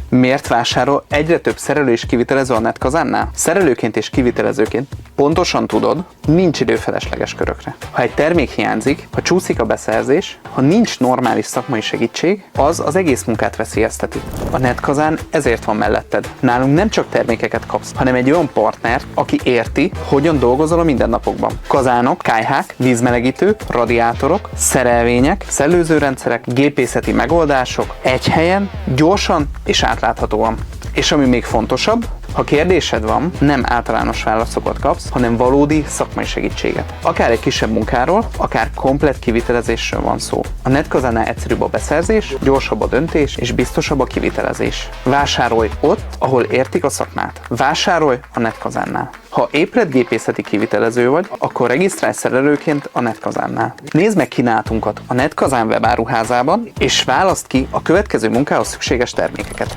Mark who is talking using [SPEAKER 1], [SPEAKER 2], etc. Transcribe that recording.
[SPEAKER 1] Miért vásárol egyre több szerelő és kivitelező a Netkazánnál? Szerelőként és kivitelezőként pontosan tudod, nincs idő felesleges körökre. Ha egy termék hiányzik, ha csúszik a beszerzés, ha nincs normális szakmai segítség, az egész munkát veszélyezteti. A Netkazán ezért van melletted. Nálunk nem csak termékeket kapsz, hanem egy olyan partnert, aki érti, hogyan dolgozol a mindennapokban. Kazánok, kályhák, vízmelegítő, radiátorok, szerelvények, szellőzőrendszerek, gépészeti megoldások egy helyen, gyorsan és átláthatóan. És ami még fontosabb, ha kérdésed van, nem általános válaszokat kapsz, hanem valódi szakmai segítséget. Akár egy kisebb munkáról, akár komplett kivitelezésről van szó. A Netkazánnál egyszerűbb a beszerzés, gyorsabb a döntés és biztosabb a kivitelezés. Vásárolj ott, ahol értik a szakmát. Vásárolj a Netkazánnál. Ha épületgépészeti kivitelező vagy, akkor regisztrálj szerelőként a Netkazánnál. Nézd meg kínáltunkat a Netkazán webáruházában, és válaszd ki a következő munkához szükséges termékeket.